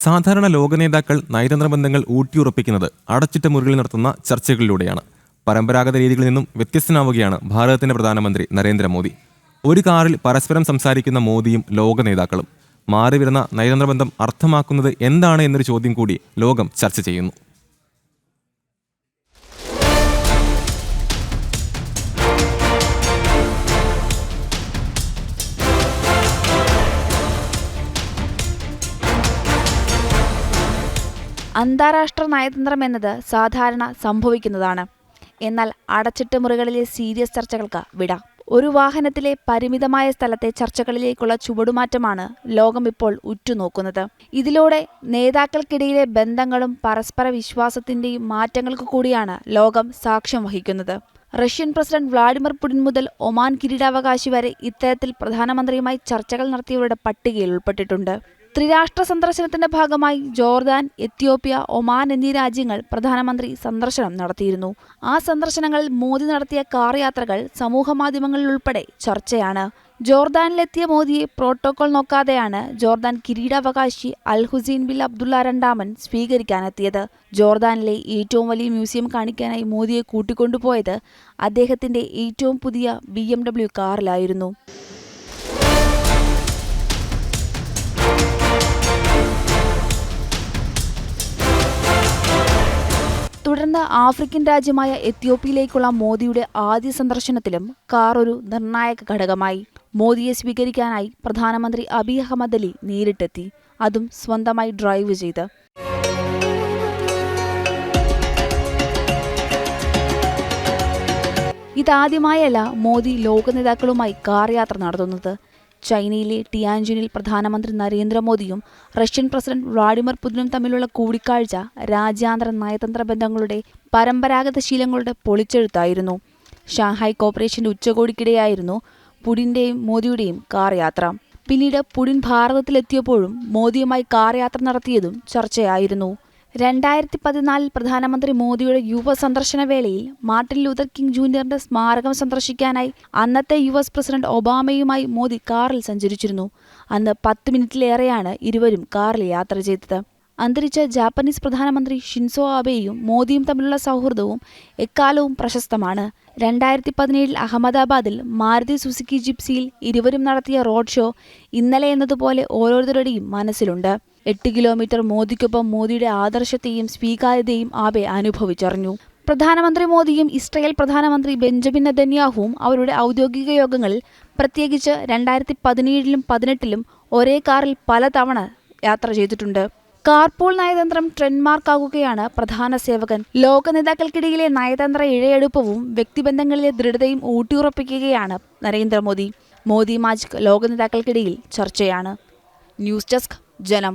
സാധാരണ ലോക നേതാക്കൾ നയതന്ത്ര ബന്ധങ്ങൾ ഊട്ടിയുറപ്പിക്കുന്നത് അടച്ചിട്ട മുറികളിൽ നടത്തുന്ന ചർച്ചകളിലൂടെയാണ്. പരമ്പരാഗത രീതികളിൽ നിന്നും വ്യത്യസ്തനാവുകയാണ് ഭാരതത്തിന്റെ പ്രധാനമന്ത്രി നരേന്ദ്രമോദി. ഒരു കാറിൽ പരസ്പരം സംസാരിക്കുന്ന മോദിയും ലോക നേതാക്കളും. മാറിവരുന്ന നയതന്ത്ര ബന്ധം അർത്ഥമാക്കുന്നത് എന്താണ് എന്നൊരു ചോദ്യം കൂടി ലോകം ചർച്ച ചെയ്യുന്നു. അന്താരാഷ്ട്ര നയതന്ത്രം എന്നത് സാധാരണ സംഭവിക്കുന്നതാണ്. എന്നാൽ അടച്ചിട്ട മുറികളിലെ സീരിയസ് ചർച്ചകൾക്ക് വിട. ഒരു വാഹനത്തിലെ പരിമിതമായ സ്ഥലത്തെ ചർച്ചകളിലേക്കുള്ള ചുവടുമാറ്റമാണ് ലോകം ഇപ്പോൾ ഉറ്റുനോക്കുന്നത്. ഇതിലൂടെ നേതാക്കൾക്കിടയിലെ ബന്ധങ്ങളും പരസ്പര വിശ്വാസത്തിന്റെയും മാറ്റങ്ങൾക്ക് കൂടിയാണ് ലോകം സാക്ഷ്യം വഹിക്കുന്നത്. റഷ്യൻ പ്രസിഡന്റ് വ്ളാഡിമിർ പുടിൻ മുതൽ ഒമാൻ കിരീടാവകാശി വരെ ഇത്തരത്തിൽ പ്രധാനമന്ത്രിയുമായി ചർച്ചകൾ നടത്തിയവരുടെ പട്ടികയിൽ ഉൾപ്പെട്ടിട്ടുണ്ട്. ത്രിരാഷ്ട്ര സന്ദർശനത്തിന്റെ ഭാഗമായി ജോർദാൻ, എത്യോപ്യ, ഒമാൻ എന്നീ രാജ്യങ്ങൾ പ്രധാനമന്ത്രി സന്ദർശനം നടത്തിയിരുന്നു. ആ സന്ദർശനങ്ങളിൽ മോദി നടത്തിയ കാർ യാത്രകൾ സമൂഹമാധ്യമങ്ങളിൽ ഉൾപ്പെടെ ചർച്ചയാണ്. ജോർദാനിലെത്തിയ മോദിയെ പ്രോട്ടോകോൾ നോക്കാതെയാണ് ജോർദാൻ കിരീടാവകാശി അൽ ഹുസൈൻ ബിൻ അബ്ദുള്ള രണ്ടാമൻ സ്വീകരിക്കാനെത്തിയത്. ജോർദാനിലെ ഏറ്റവും വലിയ മ്യൂസിയം കാണിക്കാനായി മോദിയെ കൂട്ടിക്കൊണ്ടുപോയത് അദ്ദേഹത്തിന്റെ ഏറ്റവും പുതിയ BMW കാറിലായിരുന്നു. തുടർന്ന് ആഫ്രിക്കൻ രാജ്യമായ എത്യോപ്യയിലേക്കുള്ള മോദിയുടെ ആദ്യ സന്ദർശനത്തിലും കാർ ഒരു നിർണായക ഘടകമായി. മോദിയെ സ്വീകരിക്കാനായി പ്രധാനമന്ത്രി അബിയ് അഹമ്മദ് അലി നേരിട്ടെത്തി, അതും സ്വന്തമായി ഡ്രൈവ് ചെയ്ത്. ഇതാദ്യമായല്ല മോദി ലോക നേതാക്കളുമായി കാർ യാത്ര നടത്തുന്നത്. ചൈനയിലെ ടിയാൻജിനിൽ പ്രധാനമന്ത്രി നരേന്ദ്രമോദിയും റഷ്യൻ പ്രസിഡന്റ് വ്ളാഡിമിർ പുടിനും തമ്മിലുള്ള കൂടിക്കാഴ്ച രാജ്യാന്തര നയതന്ത്ര ബന്ധങ്ങളുടെ പരമ്പരാഗത ശീലങ്ങളുടെ പൊളിച്ചെഴുത്തായിരുന്നു. ഷാങ്ഹായ് കോർപ്പറേഷന്റെ ഉച്ചകോടിക്കിടെയായിരുന്നു പുടിന്റെയും മോദിയുടെയും കാർ യാത്ര. പിന്നീട് പുടിൻ ഭാരതത്തിലെത്തിയപ്പോഴും മോദിയുമായി കാർ യാത്ര നടത്തിയതും ചർച്ചയായിരുന്നു. 2014 പ്രധാനമന്ത്രി മോദിയുടെ യുവ സന്ദർശന വേളയിൽ മാർട്ടിൻ ലൂതർ കിങ് ജൂനിയറിന്റെ സ്മാരകം സന്ദർശിക്കാനായി അന്നത്തെ US പ്രസിഡന്റ് ഒബാമയുമായി മോദി കാറിൽ സഞ്ചരിച്ചിരുന്നു. അന്ന് 10 മിനിറ്റിലേറെയാണ് ഇരുവരും കാറിൽ യാത്ര ചെയ്തത്. അന്തരിച്ച ജാപ്പനീസ് പ്രധാനമന്ത്രി ഷിൻസോ ആബെയും മോദിയും തമ്മിലുള്ള സൗഹൃദവും എക്കാലവും പ്രശസ്തമാണ്. 2017 അഹമ്മദാബാദിൽ മാരുതി സുസുക്കി ജിപ്സിയിൽ ഇരുവരും നടത്തിയ റോഡ് ഷോ ഇന്നലെ എന്നതുപോലെ ഓരോരുത്തരുടെയും മനസ്സിലുണ്ട്. 8 കിലോമീറ്റർ മോദിക്കൊപ്പം മോദിയുടെ ആദർശത്തെയും സ്വീകാര്യതയും ആബെ അനുഭവിച്ചറിഞ്ഞു. പ്രധാനമന്ത്രി മോദിയും ഇസ്രയേൽ പ്രധാനമന്ത്രി ബെഞ്ചമിൻ നെതന്യാഹുവും അവരുടെ ഔദ്യോഗിക യോഗങ്ങളിൽ, പ്രത്യേകിച്ച് 2017ലും 2018ലും ഒരേ കാറിൽ പലതവണ യാത്ര ചെയ്തിട്ടുണ്ട്. കാർപൂൾ നയതന്ത്രം ട്രെൻഡ്മാർക്കാകുകയാണ് പ്രധാന സേവകൻ. ലോക നേതാക്കൾക്കിടയിലെ നയതന്ത്ര ഇഴയെടുപ്പവും വ്യക്തിബന്ധങ്ങളിലെ ദൃഢതയും ഊട്ടിയുറപ്പിക്കുകയാണ് നരേന്ദ്രമോദി. മോദി മാജിക് ലോക നേതാക്കൾക്കിടയിൽ ചർച്ചയാണ്. ന്യൂസ് ഡെസ്ക് ജനം.